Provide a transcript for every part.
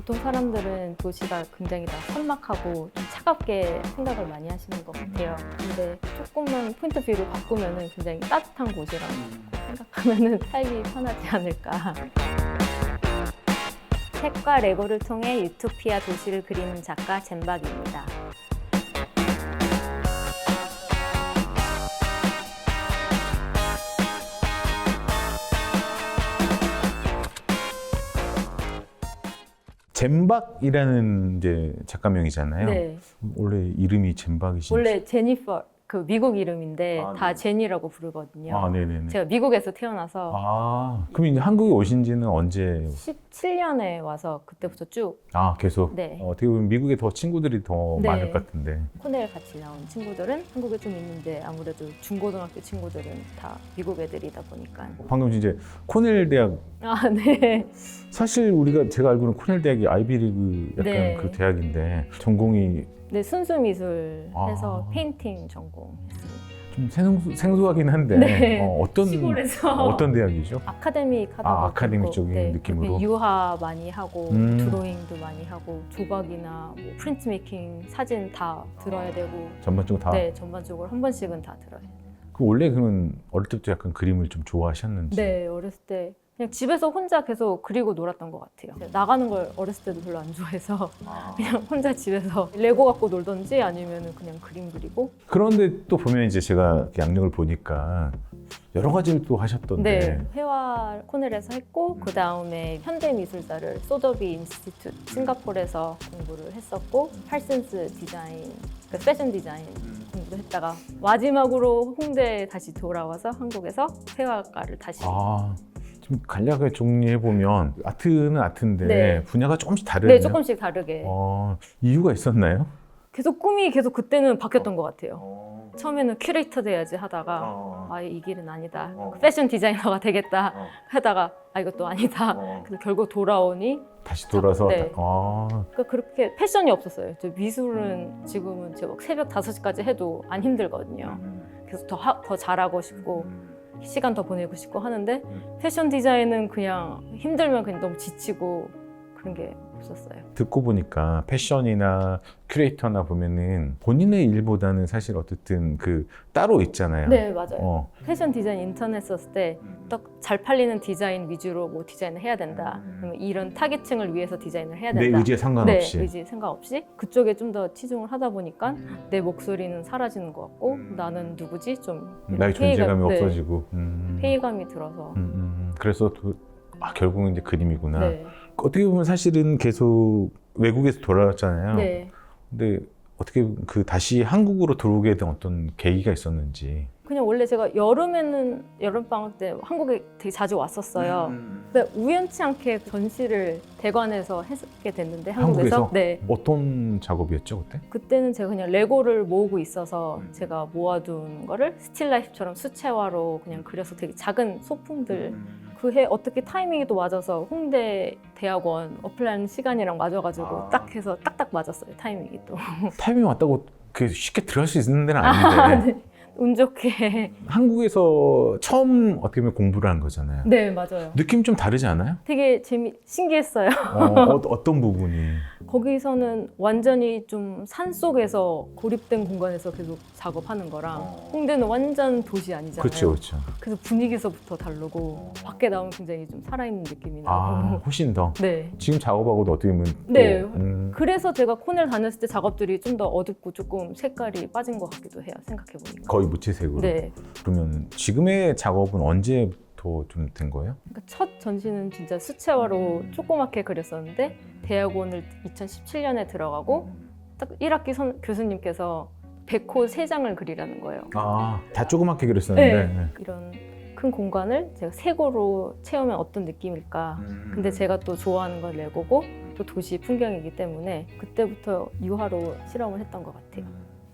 보통 사람들은 도시가 굉장히 다 선막하고 좀 차갑게 생각을 많이 하시는 것 같아요. 근데 조금만 포인트 뷰를 바꾸면 굉장히 따뜻한 곳이라고 생각하면 살기 편하지 않을까. 색과 레고를 통해 유토피아 도시를 그리는 작가 젠박입니다. 젠박이라는 이제 작가명이잖아요. 네. 원래 이름이 젠박이신지? 원래 제니퍼, 그 미국 이름인데 아, 다 네. 제니라고 부르거든요. 아, 네네네. 제가 미국에서 태어나서 아, 그럼 이제 한국에 오신 지는 언제? 17년에 와서 그때부터 쭉 아, 계속? 네. 어떻게 보면 미국에 더 친구들이 더 네. 많을 것 같은데. 코넬 같이 나온 친구들은 한국에 좀 있는데 아무래도 중고등학교 친구들은 다 미국 애들이다 보니까. 방금 이제 코넬 대학, 아, 네. 사실 제가 알고는 코넬 대학이 아이비리그 약간 네. 그 대학인데 전공이 네, 순수 미술 해서 아. 페인팅 전공했습니다. 좀 생소하긴 한데 네. 어떤 시골에서 어떤 대학이죠? 아카데믹 하다가 아, 아카데믹적인 네, 느낌으로? 유화 많이 하고 음. 드로잉도 많이 하고 조각이나 뭐 프린트 메이킹 사진 다 들어야 되고 전반적으로 다? 네, 전반적으로 한 번씩은 다 들어야 돼요. 그 원래 그러면 어릴 때부터 약간 그림을 좀 좋아하셨는지? 네, 어렸을 때 그냥 집에서 혼자 계속 그리고 놀았던 것 같아요. 나가는 걸 어렸을 때도 별로 안 좋아해서 그냥 혼자 집에서 레고 갖고 놀던지 아니면 그냥 그림 그리고. 그런데 또 보면 이제 제가 양력을 보니까 여러 가지를 또 하셨던데. 네, 회화 코넬에서 했고 그 다음에 현대미술사를 소더비 인스티튜트 싱가포르에서 공부를 했었고 팔슨스 디자인, 그 패션 디자인 공부를 했다가 마지막으로 홍대에 다시 돌아와서 한국에서 회화과를 다시. 아, 좀 간략하게 정리해보면 아트는 아트인데 네. 분야가 조금씩 다르네요. 네, 조금씩 다르게. 이유가 있었나요? 계속 꿈이 계속 그때는 바뀌었던 것 같아요. 처음에는 큐레이터 돼야지 하다가 아, 이 길은 아니다. 패션 디자이너가 되겠다 하다가 아, 이것도 아니다. 그래서 결국 돌아오니 다시 돌아서 네. 아, 그렇게 패션이 없었어요. 저 미술은 지금은 제가 막 새벽 5시까지 해도 안 힘들거든요. 계속 더 잘하고 싶고 시간 더 보내고 싶고 하는데 패션 디자인은 그냥 힘들면 그냥 너무 지치고 그런 게 없었어요. 듣고 보니까 패션이나 큐레이터나 보면은 본인의 일보다는 사실 어쨌든 그 따로 있잖아요. 네, 맞아요. 어. 패션 디자인 인터넷 썼을 때 딱 잘 팔리는 디자인 위주로 뭐 디자인을 해야 된다. 그러면 이런 타겟층을 위해서 디자인을 해야 내 된다. 의지에 상관없이. 네, 의지 상관없이 그쪽에 좀 더 치중을 하다 보니까 내 목소리는 사라지는 것 같고 나는 누구지? 좀 나의 존재감이 네, 없어지고. 회의감이 들어서. 그래서 결국은 이제 그림이구나. 네. 어떻게 보면 사실은 계속 외국에서 돌아왔잖아요. 네. 근데 어떻게 다시 한국으로 들어오게 된 어떤 계기가 있었는지. 그냥 원래 제가 여름방학 때 한국에 되게 자주 왔었어요. 근데 우연치 않게 전시를 대관에서 하게 됐는데 한국에서. 네. 어떤 작업이었죠 그때? 그때는 제가 그냥 레고를 모으고 있어서 제가 모아둔 거를 스틸라이프처럼 수채화로 그냥 그려서 되게 작은 소품들 그 해 어떻게 타이밍이 또 맞아서 홍대 대학원 어플라인 시간이랑 맞아가지고 딱 해서 딱딱 맞았어요. 타이밍이 또. 타이밍 왔다고 쉽게 들어갈 수 있는 데는 아닌데. 네. 운 좋게. 한국에서 처음 어떻게 보면 공부를 한 거잖아요. 네, 맞아요. 느낌 좀 다르지 않아요? 되게 신기했어요. 어떤 부분이? 거기서는 완전히 좀 산속에서 고립된 공간에서 계속 작업하는 거랑 홍대는 완전 도시 아니잖아요. 그렇죠, 그렇죠. 그래서 분위기에서부터 다르고 밖에 나오면 굉장히 좀 살아있는 느낌이 나고. 아, 훨씬 더. 네. 지금 작업하고도 어떻게 보면 또, 네. 그래서 제가 코넬 다녔을 때 작업들이 좀 더 어둡고 조금 색깔이 빠진 것 같기도 해요. 생각해보니까. 거의 무채색으로. 네. 그러면 지금의 작업은 언제부터 좀 된 거예요? 그러니까 첫 전시는 진짜 수채화로 조그맣게 그렸었는데 대학원을 2017년에 들어가고 딱 1학기 교수님께서 100호 3장을 그리라는 거예요. 아, 다 조그맣게 그렸었는데. 네. 이런 큰 공간을 제가 색으로 채우면 어떤 느낌일까. 근데 제가 또 좋아하는 건 레고고 또 도시 풍경이기 때문에 그때부터 유화로 실험을 했던 것 같아요.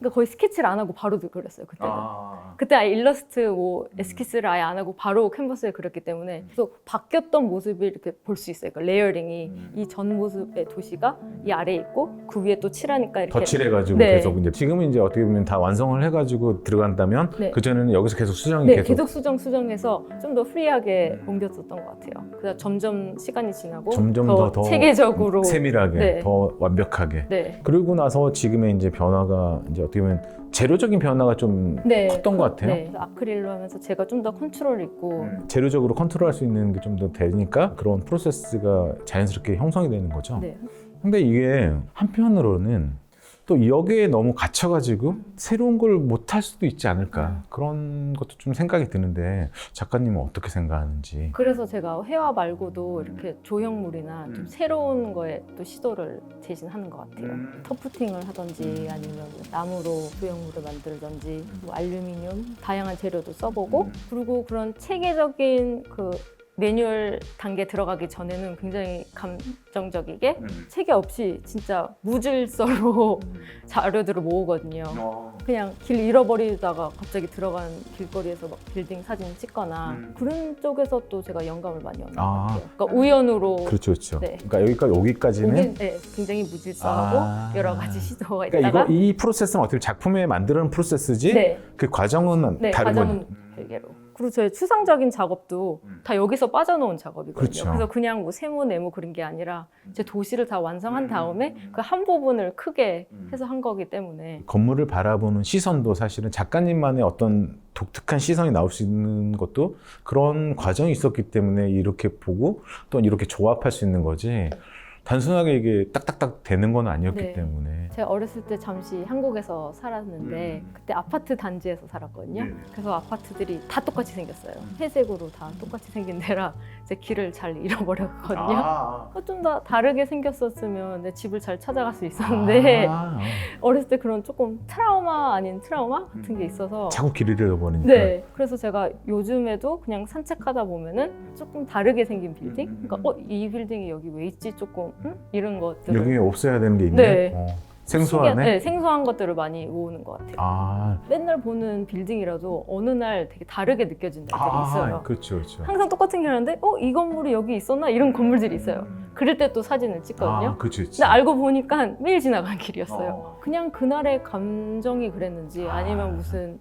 그러니까 거의 스케치를 안 하고 바로 그렸어요 그때는. 아. 그때 아예 일러스트 뭐 에스키스를 아예 안 하고 바로 캔버스에 그렸기 때문에 계속 바뀌었던 모습을 이렇게 볼 수 있어요. 그러니까 레이어링이 이 전 모습의 도시가 이 아래에 있고 그 위에 또 칠하니까 이렇게 덧칠해가지고 네. 계속 이제 지금은 이제 어떻게 보면 다 완성을 해가지고 들어간다면 네. 그 전에는 여기서 계속 수정이 네, 계속 계속 수정해서 좀 더 프리하게 옮겼었던 것 같아요. 그래서 점점 시간이 지나고 점점 더 체계적으로 세밀하게 네. 더 완벽하게. 네. 그러고 나서 지금의 이제 변화가 이제 어떻게 보면 재료적인 변화가 좀 네. 컸던 것 같아요. 네. 아크릴로 하면서 제가 좀 더 컨트롤 있고 재료적으로 컨트롤할 수 있는 게 좀 더 되니까 그런 프로세스가 자연스럽게 형성이 되는 거죠. 네. 근데 이게 한편으로는 또 여기에 너무 갇혀가지고 새로운 걸 못할 수도 있지 않을까 그런 것도 좀 생각이 드는데 작가님은 어떻게 생각하는지. 그래서 제가 회화 말고도 이렇게 조형물이나 좀 새로운 거에 또 시도를 대신 하는 것 같아요. 터프팅을 하든지 아니면 나무로 조형물을 만들든지 뭐 알루미늄 다양한 재료도 써보고 그리고 그런 체계적인 그 매뉴얼 단계 들어가기 전에는 굉장히 감정적이게 체계 없이 진짜 무질서로 자료들을 모으거든요. 그냥 길 잃어버리다가 갑자기 들어간 길거리에서 막 빌딩 사진 찍거나 그런 쪽에서 또 제가 영감을 많이 얻는 것 같아요. 그러니까 우연으로 그렇죠, 그렇죠. 네. 그러니까 여기까지는 네, 굉장히 무질서하고 여러 가지 시도가 그러니까 있다가 이 프로세스는 어떻게 작품에 만드는 프로세스지 네. 그 과정은 네, 다른 과정은 거니. 별개로. 그리고 저의 추상적인 작업도 다 여기서 빠져나온 작업이거든요. 그렇죠. 그래서 그냥 뭐 세모, 네모 그린 게 아니라 제 도시를 다 완성한 다음에 그 한 부분을 크게 해서 한 거기 때문에 건물을 바라보는 시선도 사실은 작가님만의 어떤 독특한 시선이 나올 수 있는 것도 그런 과정이 있었기 때문에 이렇게 보고 또 이렇게 조합할 수 있는 거지 단순하게 이게 딱딱딱 되는 건 아니었기 네. 때문에. 제가 어렸을 때 잠시 한국에서 살았는데 그때 아파트 단지에서 살았거든요. 그래서 아파트들이 다 똑같이 생겼어요. 회색으로 다 똑같이 생긴 데라 제 길을 잘 잃어버렸거든요. 좀 더 다르게 생겼었으면 내 집을 잘 찾아갈 수 있었는데 어렸을 때 그런 조금 트라우마 아닌 트라우마 같은 게 있어서 자꾸 길을 잃어버리니까. 네, 그래서 제가 요즘에도 그냥 산책하다 보면은 조금 다르게 생긴 빌딩? 그러니까 이 빌딩이 여기 왜 있지? 조금 이런 것들 여기 없어야 되는 게 있네. 네. 생소하네. 네, 생소한 것들을 많이 모으는 것 같아요. 맨날 보는 빌딩이라도 어느 날 되게 다르게 느껴진 날들이 있어요. 그렇죠, 그렇죠. 항상 똑같은 길 하는데 이 건물이 여기 있었나? 이런 건물들이 있어요. 그럴 때 또 사진을 찍거든요. 그렇죠. 근데 알고 보니까 매일 지나간 길이었어요. 그냥 그날의 감정이 그랬는지 아니면 무슨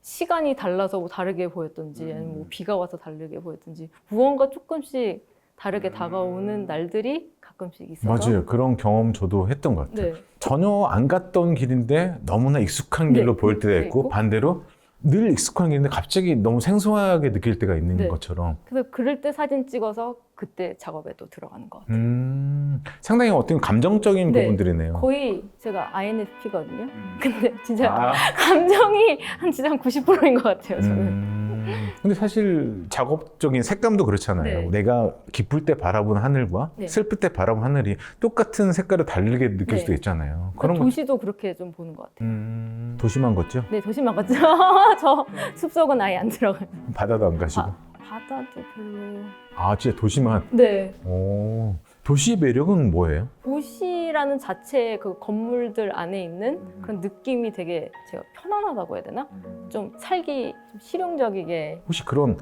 시간이 달라서 뭐 다르게 보였던지 아니면 뭐 비가 와서 다르게 보였던지 무언가 조금씩 다르게 다가오는 날들이 가끔씩 있어서 맞아요. 그런 경험 저도 했던 것 같아요. 네. 전혀 안 갔던 길인데 너무나 익숙한 길로 네. 보일 때가 있고 있고. 반대로 늘 익숙한 길인데 갑자기 너무 생소하게 느낄 때가 있는 네. 것처럼. 그래서 그럴 때 사진 찍어서 그때 작업에 또 들어가는 것 같아요. 상당히 어떤 감정적인 네. 부분들이네요. 거의 제가 INFP거든요. 근데 진짜 감정이 진짜 한 90%인 것 같아요. 저는. 근데 사실 작업적인 색감도 그렇잖아요. 네. 내가 기쁠 때 바라보는 하늘과 네. 슬플 때 바라보는 하늘이 똑같은 색깔을 다르게 느낄 네. 수도 있잖아요. 그러니까 도시도 그렇게 좀 보는 것 같아요. 도시만 걷죠? 네, 도시만 갔죠. 저 숲속은 아예 안 들어가요. 바다도 안 가시고. 바다도 별로. 진짜 도시만. 네. 오. 도시의 매력은 뭐예요? 도시라는 자체의 그 건물들 안에 있는 그런 느낌이 되게 제가 편안하다고 해야 되나? 좀 살기 좀 실용적이게. 혹시 그런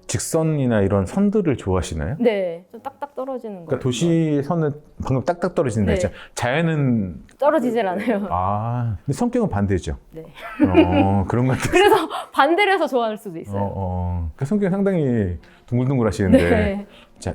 직선이나 이런 선들을 좋아하시나요? 네, 좀 딱딱 떨어지는 거. 그러니까 도시 선은 방금 딱딱 떨어진다 네. 했잖아요. 자연은 떨어지질 않아요. 근데 성격은 반대죠. 네. 그런 것 같아요. 그래서 반대를 해서 좋아할 수도 있어요. 그 성격이 상당히 둥글둥글 하시는데 네.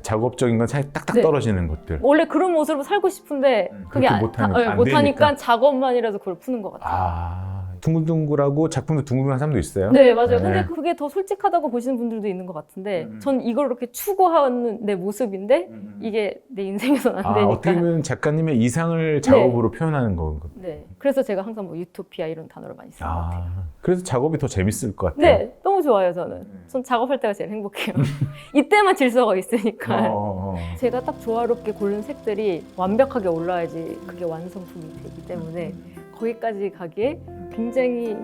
작업적인 건 살짝 딱딱 네. 떨어지는 것들. 원래 그런 모습으로 살고 싶은데 그게 그렇게 못하니까, 안 못하니까 되니까. 작업만이라도 그걸 푸는 것 같아요. 둥글둥글하고 작품도 둥글한 사람도 있어요. 네, 맞아요. 네. 근데 그게 더 솔직하다고 보시는 분들도 있는 것 같은데 전 이걸 이렇게 추구하는 내 모습인데 이게 내 인생에서는 안 되니까. 어떻게 보면 작가님의 이상을 작업으로 표현하는 거. 네. 그래서 제가 항상 뭐 유토피아 이런 단어를 많이 쓰는 것 같아요. 그래서 작업이 더 재밌을 것 같아요. 네, 너무 좋아요, 저는. 전 작업할 때가 제일 행복해요. 이때만 질서가 있으니까. 제가 딱 조화롭게 고른 색들이 완벽하게 올라야지 그게 완성품이 되기 때문에 거기까지 가기에 굉장히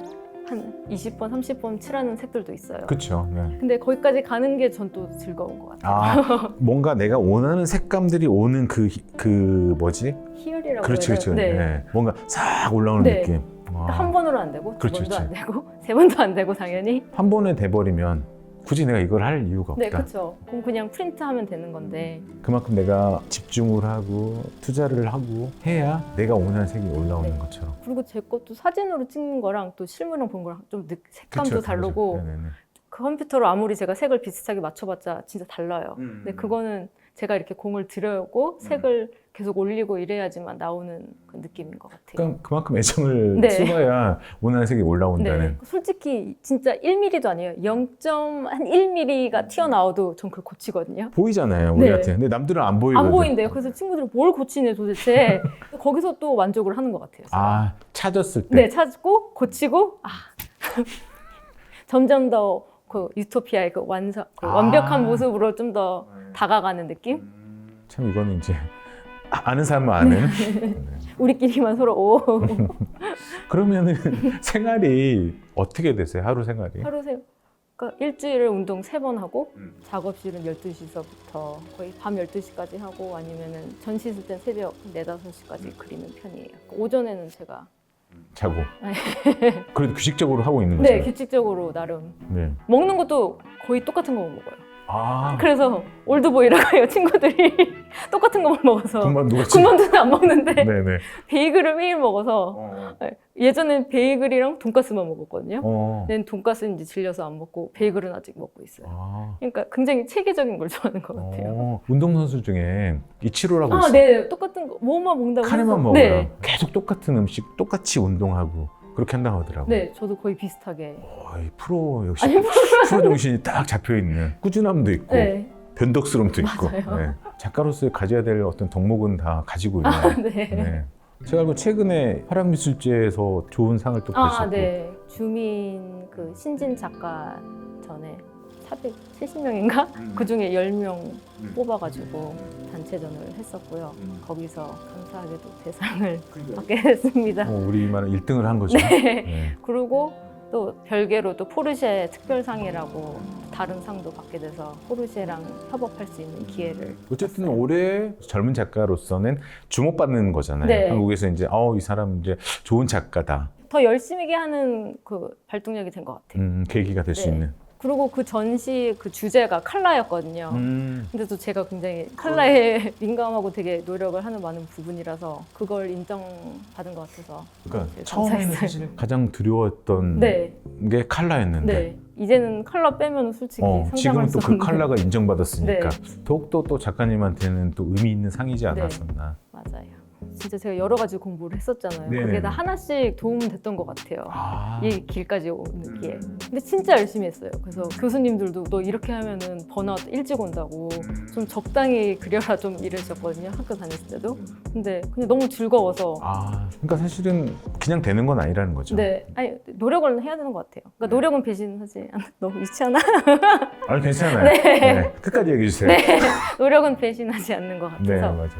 한 20번, 30번 칠하는 색들도 있어요. 그렇죠. 네. 근데 거기까지 가는 게 전 또 즐거운 것 같아요. 뭔가 내가 원하는 색감들이 오는 그 뭐지? 희열이라고 그렇죠, 해야 그렇죠. 되나? 네. 네. 뭔가 싹 올라오는 네. 느낌. 그러니까 한 번으로 안 되고 두 그렇지, 번도 안 그렇지. 되고 세 번도 안 되고 당연히. 한 번에 돼버리면 굳이 내가 이걸 할 이유가 네, 없다. 그렇죠. 그럼 그냥 프린트하면 되는 건데. 그만큼 내가 집중을 하고 투자를 하고 해야 내가 원하는 색이 올라오는 네. 것처럼. 그리고 제 것도 사진으로 찍는 거랑 또 실물로 본 거랑 좀 색감도 그쵸, 다르고 다르죠. 네네네. 그 컴퓨터로 아무리 제가 색을 비슷하게 맞춰봤자 진짜 달라요. 근데 그거는 제가 이렇게 공을 들여오고 색을 계속 올리고 이래야지만 나오는 그 느낌인 것 같아요. 그러니까 그만큼 애정을 네. 쏟아야 원하는 색이 올라온다는. 네. 솔직히 진짜 1mm도 아니에요. 0.1mm가 튀어나와도 전 그걸 고치거든요. 보이잖아요, 네. 우리한테. 근데 남들은 안 보이거든. 안 보인대요. 그래서 친구들이 뭘 고치네 도대체. 거기서 또 만족을 하는 것 같아요. 제가. 아, 찾았을 때. 네, 찾고 고치고 점점 더 그 유토피아의 그 완벽한 모습으로 좀 더 다가가는 느낌? 참 이거는 이제 아는 사람만 아는. 네. 우리끼리만 서로 오. 그러면은 생활이 어떻게 되세요? 하루 생활이? 하루 그러니까 일주일에 운동 3번 하고 작업실은 12시서부터 거의 밤 12시까지 하고 아니면은 전시 있을 땐 새벽 4, 5시까지 그리는 편이에요. 오전에는 제가 자고. 그래도 규칙적으로 하고 있는 거죠. 네, 규칙적으로 나름 네. 먹는 것도 거의 똑같은 거만 먹어요. 아, 그래서 올드보이라고 해요. 친구들이 똑같은 것만 먹어서 군만 누가 군만두는 안 먹는데 네네. 베이글을 매일 먹어서 예전엔 베이글이랑 돈가스만 먹었거든요. 근데 돈가스는 이제 질려서 안 먹고 베이글은 아직 먹고 있어요. 아. 그러니까 굉장히 체계적인 걸 좋아하는 것 같아요. 운동선수 중에 이치로라고 아, 있어요. 네, 똑같은 거 뭐만 먹는다고 카레만 해서. 먹어요. 네, 계속 똑같은 음식, 똑같이 운동하고 그렇게 한다고 하더라고요. 네, 저도 거의 비슷하게. 이 프로 역시 아니, 프로 정신이 딱 잡혀 있는 꾸준함도 있고 네, 변덕스러움도 있고. 맞아요. 네. 작가로서 가져야 될 어떤 덕목은 다 가지고 있는. 네. 네. 제가 알고 최근에 화랑미술제에서 좋은 상을 또 받으셨고. 네, 주민 그 신진 작가 전에 470명인가? 그 중에 10명 뽑아가지고 단체전을 했었고요. 거기서 감사하게도 대상을 받게 됐습니다. 우리만은 1등을 한 거죠. 네. 네. 그리고 또 별개로 또 포르쉐 특별상이라고 다른 상도 받게 돼서 포르쉐랑 협업할 수 있는 기회를. 어쨌든 올해 젊은 작가로서는 주목받는 거잖아요. 네. 한국에서 이제 이 사람 이제 좋은 작가다. 더 열심히 하는 그 발동력이 된 것 같아요. 계기가 될 수 네. 있는. 그리고 그 전시 그 주제가 컬러였거든요. 근데도 제가 굉장히 컬러에 민감하고 되게 노력을 하는 많은 부분이라서 그걸 인정받은 것 같아서. 그러니까 되게 처음에는 감사했어요. 사실 가장 두려웠던 네, 게 컬러였는데 네. 이제는 컬러 빼면 솔직히 상상할 지금은 수 또 그 없는. 컬러가 인정받았으니까 네. 더욱더 또 작가님한테는 또 의미 있는 상이지 않았었나. 맞아요. 진짜 제가 여러 가지 공부를 했었잖아요. 네네. 그게 다 하나씩 도움은 됐던 것 같아요. 아, 이 길까지 오는 게. 근데 진짜 열심히 했어요. 그래서 교수님들도 너 이렇게 하면은 번아웃 일찍 온다고 좀 적당히 그려라 좀 이러셨거든요. 학교 다녔을 때도. 근데 그냥 너무 즐거워서. 그러니까 사실은 그냥 되는 건 아니라는 거죠. 네, 아니 노력을 해야 되는 것 같아요. 그러니까 노력은 배신하지 않아. 너무 유치하나? 아니 괜찮아요. 네. 네, 끝까지 얘기해 주세요. 네, 노력은 배신하지 않는 것 네, 같아서. 맞아.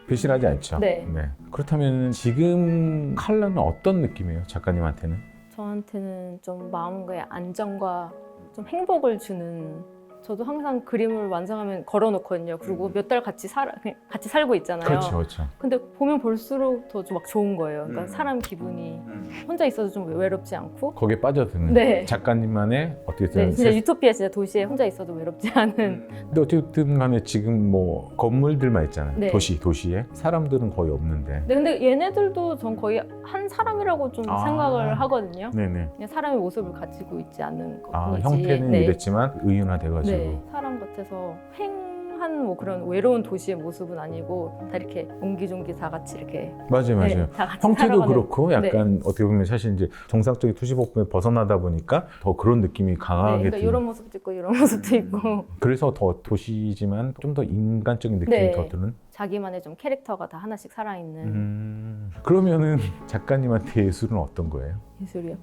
배신하지 않죠. 네. 그렇다면 지금 컬러는 어떤 느낌이에요, 작가님한테는? 저한테는 좀 마음의 안정과 좀 행복을 주는. 저도 항상 그림을 완성하면 걸어놓거든요. 그리고 몇 달 같이 살고 있잖아요. 그렇죠. 근데 보면 볼수록 더 막 좋은 거예요. 그러니까 사람 기분이 혼자 있어도 좀 외롭지 않고. 거기에 빠져드는 네. 작가님만의 어떻게 네, 되는 진짜 유토피아 진짜 도시에 혼자 있어도 외롭지 않은. 근데 어쨌든 간에 지금 뭐 건물들만 있잖아요. 네. 도시에 사람들은 거의 없는데. 네, 근데 얘네들도 전 거의 한 사람이라고 좀 생각을 하거든요. 네네. 그냥 사람의 모습을 가지고 있지 않는 것뿐이지. 형태는 네. 이랬지만 의연화돼가지고. 네, 사람 같아서 횡한 뭐 그런 외로운 도시의 모습은 아니고 다 이렇게 옹기종기 다 같이 이렇게. 맞아요. 네, 다 같이 형태도 살아가는. 그렇고 약간 어떻게 보면 사실 이제 정상적인 도시복음에 벗어나다 보니까 더 그런 느낌이 네, 강하게 그러니까 드는. 이런 모습도 있고 이런 모습도 있고. 그래서 더 도시지만 좀 더 인간적인 느낌이 네. 더 드는. 자기만의 좀 캐릭터가 다 하나씩 살아있는 그러면은 작가님한테 예술은 어떤 거예요? 예술이요.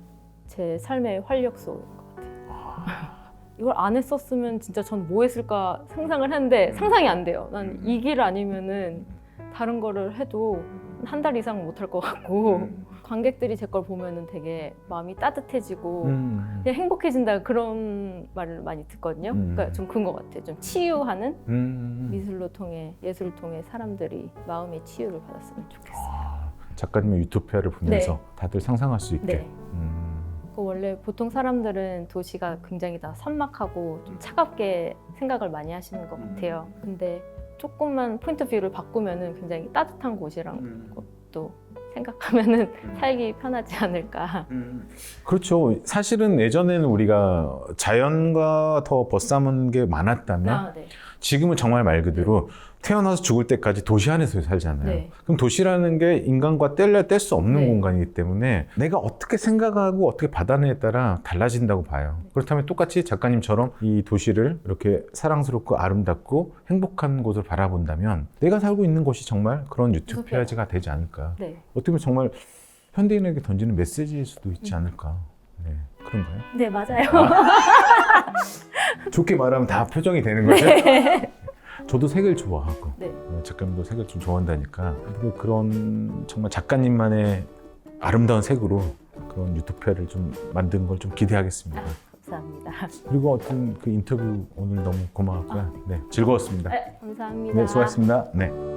제 삶의 활력소인 것 같아요. 이걸 안 했었으면 진짜 전 뭐 했을까 상상을 했는데 상상이 안 돼요. 난 이 길 아니면은 다른 거를 해도 한 달 이상 못 할 것 같고 관객들이 제 걸 보면은 되게 마음이 따뜻해지고 그냥 행복해진다 그런 말을 많이 듣거든요. 그러니까 좀 그런 것 같아요. 좀 치유하는 미술로 통해 예술을 통해 사람들이 마음의 치유를 받았으면 좋겠어요. 작가님의 유토피아를 보면서 네. 다들 상상할 수 있게. 네. 원래 보통 사람들은 도시가 굉장히 다 선막하고 좀 차갑게 생각을 많이 하시는 것 같아요. 근데 조금만 포인트 뷰를 바꾸면은 굉장히 따뜻한 곳이란 것도 생각하면은 살기 편하지 않을까. 그렇죠. 사실은 예전에는 우리가 자연과 더 벗삼은 게 많았다면 네. 지금은 정말 말 그대로 태어나서 죽을 때까지 도시 안에서 살잖아요. 네. 그럼 도시라는 게 인간과 뗄래야 뗄 수 없는 네. 공간이기 때문에 내가 어떻게 생각하고 어떻게 받아내에 따라 달라진다고 봐요. 그렇다면 똑같이 작가님처럼 이 도시를 이렇게 사랑스럽고 아름답고 행복한 곳을 바라본다면 내가 살고 있는 곳이 정말 그런 유토피아지가 되지 않을까. 네. 어떻게 보면 정말 현대인에게 던지는 메시지일 수도 있지 않을까. 네, 그런가요? 네, 맞아요. 좋게 말하면 다 표정이 되는 거죠? 네. 저도 색을 좋아하고 네. 작가님도 색을 좀 좋아한다니까 앞으로 그런 정말 작가님만의 아름다운 색으로 그런 유토피아를 좀 만든 걸 좀 기대하겠습니다. 감사합니다. 그리고 어떤 그 인터뷰 오늘 너무 고마웠고요. 네, 즐거웠습니다. 네, 감사합니다. 네, 수고하셨습니다. 네.